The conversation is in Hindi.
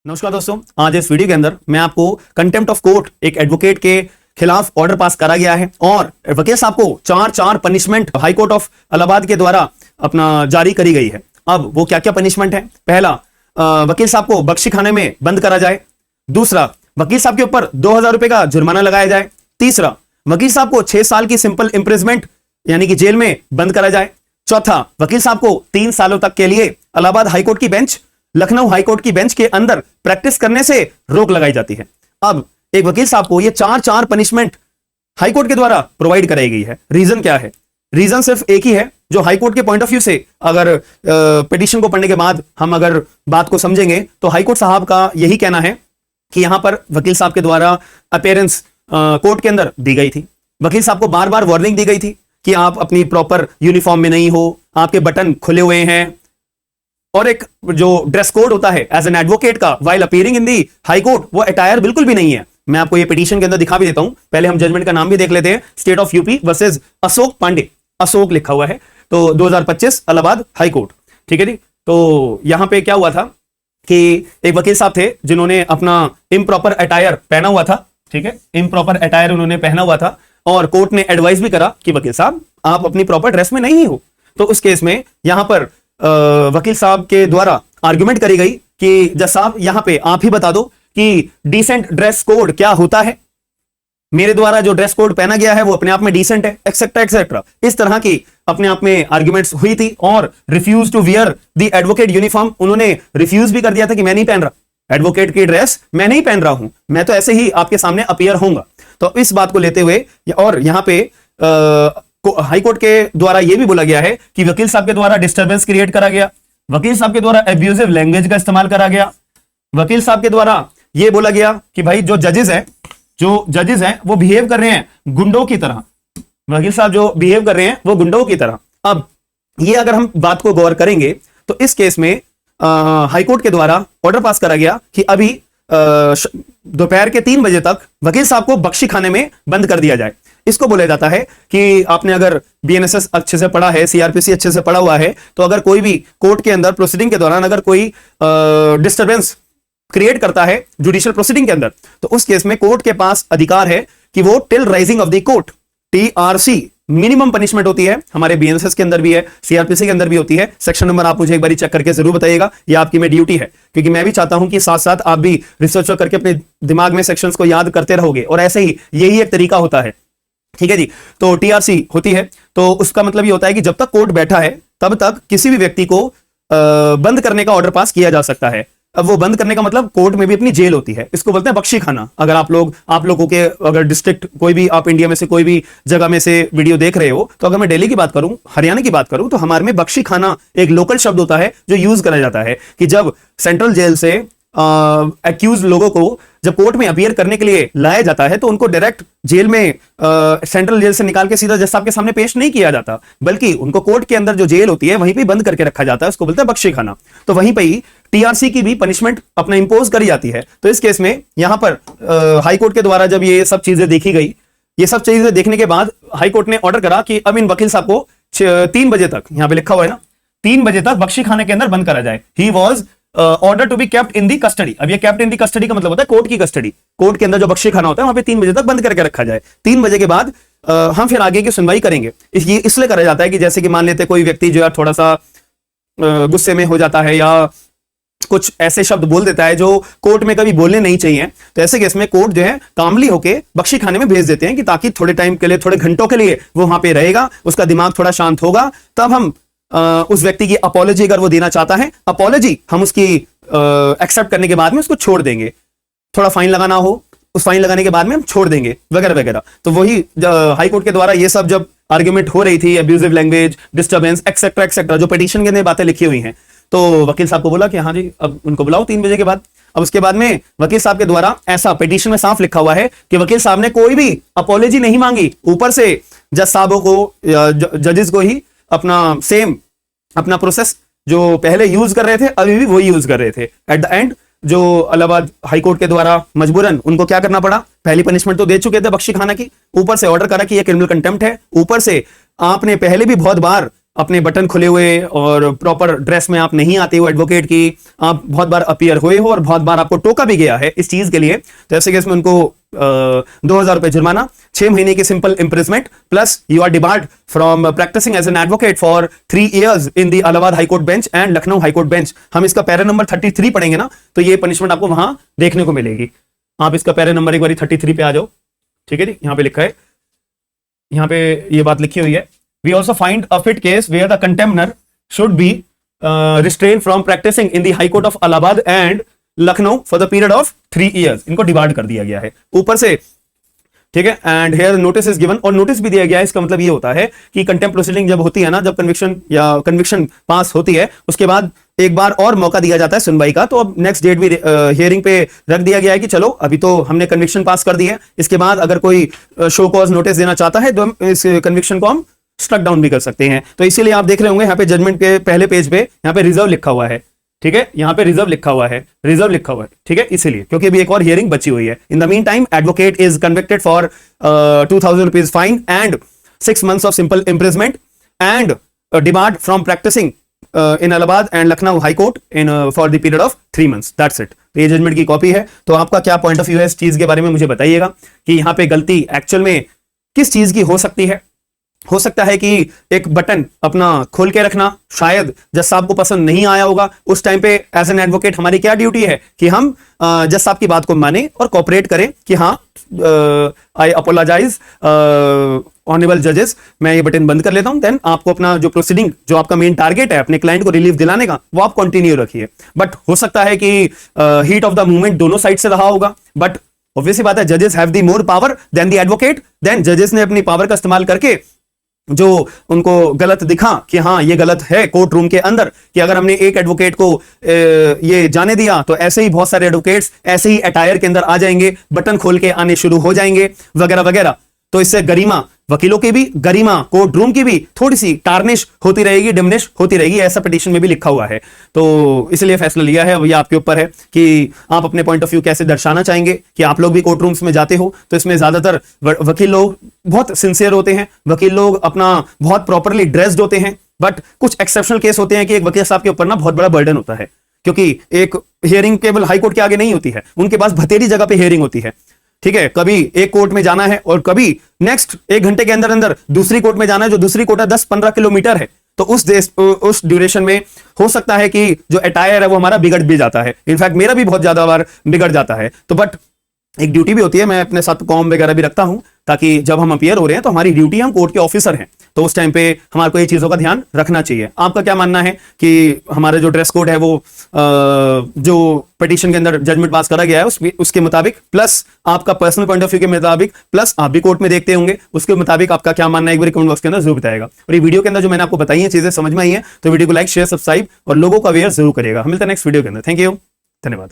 नमस्कार दोस्तों, आज इस वीडियो के अंदर मैं आपको कंटेम्प्ट ऑफ कोर्ट एक एडवोकेट के खिलाफ ऑर्डर पास करा गया है और वकील साहब को चार punishment high court of Allahabad के द्वारा अपना जारी करी गई है। अब वो क्या क्या पनिशमेंट है? पहला, वकील साहब को बख्शी खाने में बंद करा जाए। दूसरा, वकील साहब के ऊपर 2000 रुपए का जुर्माना लगाया जाए। तीसरा, वकील साहब को 6 साल की सिंपल इंप्रिजमेंट यानी कि जेल में बंद करा जाए। चौथा, वकील साहब को 3 सालों तक के लिए इलाहाबाद हाईकोर्ट की बेंच, लखनऊ हाईकोर्ट की बेंच के अंदर प्रैक्टिस करने से रोक लगाई जाती है। अब एक वकील साहब को ये चार पनिशमेंट हाईकोर्ट के द्वारा प्रोवाइड कराई गई है। रीजन क्या है? रीजन सिर्फ एक ही है, जो हाईकोर्ट के पॉइंट ऑफ व्यू से अगर पिटीशन को पढ़ने के बाद हम अगर बात को समझेंगे तो हाईकोर्ट साहब का यही कहना है कि यहां पर वकील साहब के द्वारा अपीयरेंस कोर्ट के अंदर दी गई थी। वकील साहब को बार बार वार्निंग दी गई थी कि आप अपनी प्रॉपर यूनिफॉर्म में नहीं हो, आपके बटन खुले हुए हैं, और एक जो ड्रेस कोड होता है एज एन एडवोकेट का व्हाइल अपीयरिंग इन दी हाई कोर्ट, वो अटायर बिल्कुल भी नहीं है। मैं आपको ये पिटीशन के अंदर दिखा भी देता हूं। पहले हम जजमेंट का नाम भी देख लेते हैं। State of UP versus Ashok Pandey, Ashok लिखा हुआ है, तो 2025 इलाहाबाद हाई कोर्ट। ठीक है जी। तो यहां पे क्या हुआ था कि एक वकील साहब थे जिन्होंने अपना इम्प्रॉपर अटायर पहना हुआ था। ठीक है, इम्प्रॉपर अटायर उन्होंने पहना हुआ था और कोर्ट ने एडवाइस भी करा कि वकील साहब आप अपनी प्रॉपर ड्रेस में नहीं हो। तो उस केस में यहां पर वकील साहब के द्वारा आर्गुमेंट करी गई कि जज साहब यहां पे आप ही बता दो कि डिसेंट ड्रेस कोड क्या होता है। मेरे द्वारा जो ड्रेस कोड पहना गया है वो अपने आप में डिसेंट है, एक्सेट्रा एक्सेट्रा। इस तरह की अपने आप में आर्गुमेंट्स हुई थी और refuse to wear the advocate uniform, उन्होंने रिफ्यूज भी कर दिया था कि मैं नहीं पहन रहा एडवोकेट की ड्रेस, मैं नहीं पहन रहा हूं, मैं तो ऐसे ही आपके सामने अपीयर होऊंगा। तो इस बात को लेते हुए और यहां पे हाई कोर्ट के द्वारा यह भी बोला गया है कि वकील साहब के द्वारा डिस्टर्बेंस क्रिएट करा गया, वकील साहब के द्वारा एब्यूजिव लैंग्वेज का इस्तेमाल करा गया, वकील साहब के द्वारा यह बोला गया कि भाई जो जजेस हैं वो बिहेव कर रहे हैं गुंडों की तरह, वकील साहब जो बिहेव कर रहे हैं वो गुंडों की तरह। अब ये अगर हम बात को गौर करेंगे तो इस केस में हाई कोर्ट के द्वारा ऑर्डर पास करा गया कि अभी दोपहर के 3 बजे तक वकील साहब को बख्शी खाने में बंद कर दिया जाए। इसको बोला जाता है कि आपने अगर बीएनएसएस अच्छे से पढ़ा है, सीआरपीसी अच्छे से पढ़ा हुआ है, तो अगर कोई भी कोर्ट के अंदर प्रोसीडिंग के दौरान अगर कोई डिस्टर्बेंस क्रिएट करता है जुडिशियल प्रोसीडिंग के अंदर, तो उस केस में कोर्ट के पास अधिकार है कि वो till rising of the court, TRC minimum punishment होती है। हमारे बीएनएसएस के अंदर भी है, सीआरपीसी के अंदर भी होती है। सेक्शन नंबर आप मुझे एक बार चेक करके जरूर बताइएगा, ये आपकी मैं ड्यूटी है, क्योंकि मैं भी चाहता हूं कि साथ साथ आप भी रिसर्च करके अपने दिमाग में सेक्शंस को याद करते रहोगे, और ऐसे ही यही एक तरीका होता है। ठीक है जी। तो टीआरसी होती है, तो उसका मतलब ये होता है कि जब तक कोर्ट बैठा है तब तक किसी भी व्यक्ति को बंद करने का ऑर्डर पास किया जा सकता है। अब वो बंद करने का मतलब कोर्ट में भी अपनी जेल होती है, इसको बोलते हैं बख्शी खाना। अगर आप लोगों के अगर डिस्ट्रिक्ट कोई भी, आप इंडिया में से कोई भी जगह में से वीडियो देख रहे हो, तो अगर मैं दिल्ली की बात करूं, हरियाणा की बात करूं, तो हमारे में बख्शी खाना एक लोकल शब्द होता है जो यूज करा जाता है कि जब सेंट्रल जेल से एक्यूज लोगों को जब कोर्ट में अपीयर करने के लिए लाया जाता है तो उनको डायरेक्ट जेल में सेंट्रल जेल से निकाल के सीधा जज साहब के सामने पेश नहीं किया जाता, बल्कि उनको कोर्ट के अंदर जो जेल होती है वहीं पे बंद करके रखा जाता है, उसको बोलते हैं बख्शी खाना। तो वहीं पे ही टीआरसी की भी पनिशमेंट अपना इंपोज करी जाती है। तो इस केस में यहां पर हाई कोर्ट के द्वारा जब ये सब चीजें देखी गई, ये सब चीजें देखने के बाद हाई कोर्ट ने ऑर्डर करा कि अब इन वकील साहब को 3 बजे तक, यहां पे लिखा हुआ है ना, 3 बजे तक बख्शी खाने के अंदर बंद करा जाए। He was order to be kept in the custody. अब ये केप्ट इन दी कस्टडी का मतलब होता है कोर्ट की कस्टडी, कोर्ट के अंदर जो बख्शी खाना होता है वहां पे 3 बजे तक बंद करके रखा जाए। 3 बजे के बाद हम फिर आगे की सुनवाई करेंगे। ये इसलिए करा जाता है कि जैसे कि मान लेते कोई व्यक्ति जो है थोड़ा सा गुस्से में हो जाता है या कुछ ऐसे शब्द बोल देता है जो कोर्ट में कभी बोलने नहीं चाहिए, तो ऐसे केस में कोर्ट जो है कामली होके बख्शी खाने में भेज देते हैं कि ताकि थोड़े टाइम के लिए, थोड़े घंटों के लिए वो वहां पे रहेगा, उसका दिमाग थोड़ा शांत होगा, तब हम उस व्यक्ति की अपॉलॉजी अगर वो देना चाहता है, अपॉलॉजी हम उसकी एक्सेप्ट करने के बाद में उसको छोड़ देंगे। थोड़ा फाइन लगाना हो, उस फाइन लगाने के बाद में हम छोड़ देंगे, वगैरह वगैरह। तो वही हाई कोर्ट के द्वारा ये सब जब आर्ग्यूमेंट हो रही थी, abusive language, disturbance, etcetera etcetera, जो पिटीशन के अंदर बातें लिखी हुई हैं, तो वकील साहब को बोला कि हाँ जी अब उनको बुलाओ 3 बजे के बाद। अब उसके बाद में वकील साहब के द्वारा ऐसा पिटीशन में साफ लिखा हुआ है कि वकील साहब ने कोई भी अपॉलॉजी नहीं मांगी, ऊपर से जज साहबों को, जजेस को ही अपना प्रोसेस जो पहले यूज कर रहे थे अभी भी वही यूज कर रहे थे। एट द एंड जो इलाहाबाद हाई कोर्ट के द्वारा मजबूरन उनको क्या करना पड़ा, पहली पनिशमेंट तो दे चुके थे बख्शी खाना की, ऊपर से ऑर्डर करा कि ये क्रिमिनल कंटेम्प्ट है, ऊपर से आपने पहले भी बहुत बार अपने बटन खुले हुए और प्रॉपर ड्रेस में आप नहीं आते हो एडवोकेट की, आप बहुत बार अपीयर हुए हो और बहुत बार आपको टोका भी गया है इस चीज के लिए, तो ऐसे केस में उनको 2,000 रुपए जुर्माना, 6 महीने की simple imprisonment, plus you are debarred from practising as an advocate for 3 years in the Allahabad high court bench and Lucknow high court bench. हम इसका पैरा नंबर 33 पढ़ेंगे ना, तो ये पनिशमेंट आपको वहां देखने को मिलेगी। आप इसका पैरा नंबर एक बार 33 पे आ जाओ, ठीक है जी। यहां पे लिखा है, यहां पे ये बात लिखी हुई है, we also find a fit case where the contemnor should be restrain from practising in the high court of Allahabad and Lucknow for the period of 3 years। इनको डिवाइड कर दिया गया है ऊपर से, ठीक है। And here notice is given, और नोटिस भी दिया गया है। इसका मतलब ये होता है कि कंटेम्प्ट प्रोसीडिंग जब होती है ना, जब कन्विक्शन या कन्विक्शन पास होती है, उसके बाद एक बार और मौका दिया जाता है सुनवाई का। तो अब नेक्स्ट डेट भी हियरिंग पे रख दिया गया है कि चलो अभी तो हमने कन्विक्शन पास कर दी है, इसके बाद अगर कोई शो कॉज नोटिस देना चाहता है तो हम इस कन्विक्शन को हम स्ट्रक डाउन भी कर सकते हैं। तो इसीलिए आप देख रहे होंगे यहाँ पे जजमेंट के पहले पेज पे यहाँ पे रिजर्व लिखा हुआ है, ठीक है। यहाँ पे रिजर्व लिखा हुआ है, रिजर्व लिखा हुआ है, ठीक है, इसीलिए क्योंकि अभी एक और हियरिंग बची हुई है। In the meantime advocate is convicted for 2,000 rupees fine and 6 months of simple imprisonment and debarred from practising in Allahabad and Lucknow high court in for the period of 3 months। That's it. ये जजमेंट की कॉपी है। तो आपका क्या पॉइंट ऑफ व्यू है इस चीज के बारे में मुझे बताइएगा कि यहाँ पे गलती एक्चुअल में किस चीज की हो सकती है। हो सकता है कि एक बटन अपना खोल के रखना शायद जज साहब को पसंद नहीं आया होगा। उस टाइम पे एज एन एडवोकेट हमारी क्या ड्यूटी है कि हम जज साहब की बात को माने और कोऑपरेट करें कि हाँ आई अपोलोजाइज ऑनरेबल जजेस, मैं ये बटन बंद कर लेता हूं। देन आपको अपना जो प्रोसीडिंग, जो आपका मेन टारगेट है अपने क्लाइंट को रिलीफ दिलाने का, वो आप कंटिन्यू रखिए। बट हो सकता है कि हीट ऑफ द मूवमेंट दोनों साइड से रहा होगा, बट ऑब्वियसली बात है जजेस have the more power then the advocate. Then जजेस ने अपनी पावर का इस्तेमाल करके जो उनको गलत दिखा कि हाँ ये गलत है कोर्ट रूम के अंदर, कि अगर हमने एक एडवोकेट को ये जाने दिया तो ऐसे ही बहुत सारे एडवोकेट्स ऐसे ही अटायर के अंदर आ जाएंगे, बटन खोल के आने शुरू हो जाएंगे वगैरह वगैरह। तो इससे गरिमा वकीलों की भी, गरिमा कोर्ट रूम की भी थोड़ी सी टार्निश होती रहेगी, डिमिनिश होती रहेगी, ऐसा पिटीशन में भी लिखा हुआ है। तो इसलिए फैसला लिया है, ये आपके ऊपर है कि आप अपने पॉइंट ऑफ व्यू कैसे दर्शाना चाहेंगे। कि आप लोग भी कोर्ट रूम्स में जाते हो तो इसमें ज्यादातर वकील लोग बहुत सिंसियर होते हैं, वकील लोग अपना बहुत प्रॉपरली ड्रेस्ड होते हैं, बट कुछ एक्सेप्शनल केस होते हैं कि एक वकील साहब के ऊपर ना बहुत बड़ा बर्डन होता है, क्योंकि एक हियरिंग केवल हाई कोर्ट के आगे नहीं होती है, उनके पास भतेरी जगह पे हियरिंग होती है, ठीक है। कभी एक कोर्ट में जाना है और कभी नेक्स्ट 1 घंटे के अंदर अंदर दूसरी कोर्ट में जाना है, जो दूसरी कोर्ट है 10-15 किलोमीटर है। तो उस ड्यूरेशन में हो सकता है कि जो अटायर है वो हमारा बिगड़ भी जाता है। इनफैक्ट मेरा भी बहुत ज्यादा बार बिगड़ जाता है। तो बट एक ड्यूटी भी होती है, मैं अपने साथ कॉम वगैरह भी रखता हूं, ताकि जब हम अपीयर हो रहे हैं तो हमारी ड्यूटी, हम कोर्ट के ऑफिसर हैं, तो उस टाइम पे हमारे को ये चीजों का ध्यान रखना चाहिए। आपका क्या मानना है कि हमारा जो ड्रेस कोड है वो जो पिटीशन के अंदर जजमेंट पास करा गया है उसके मुताबिक, प्लस आपका पर्सनल पॉइंट ऑफ व्यू के मुताबिक, प्लस आप भी कोर्ट में देखते होंगे, उसके मुताबिक आपका क्या मानना है एक बार कमेंट बॉक्स के अंदर जरूर बताएगा। और ये वीडियो के अंदर जो मैंने आपको बताई है चीजें समझ में आई है तो वीडियो को लाइक, शेयर, सब्सक्राइब और लोगों का अवेयर जरूर करिएगा। हम मिलते हैं नेक्स्ट वीडियो के अंदर। थैंक यू, धन्यवाद।